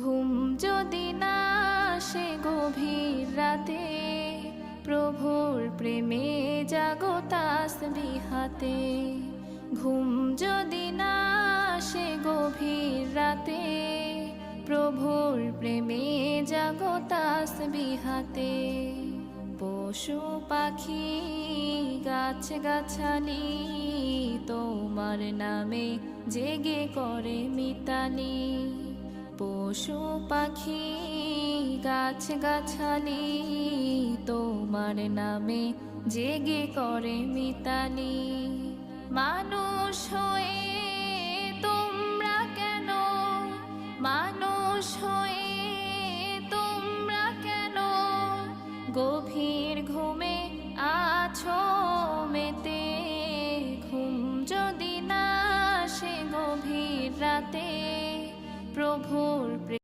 ঘুম যদি না আসে গভীর রাতে, প্রভুর প্রেমে জাগো তাসবিহাতে। ঘুম যদি না আসে গভীর রাতে, প্রভুর প্রেমে জাগো তাসবিহাতে। পশু পাখি গাছ গাছালি তোমার নামে জেগে করে মিতালি। পশু পাখি গাছ গাছালি তোমার নামে জেগে করে মিতালি। মানুষ হয়ে তোমরা কেন, মানুষ হয়ে তোমরা কেন গভীর ঘুমে আছো মেতে। ঘুম যদি না আসে গভীর রাতে, প্রভুর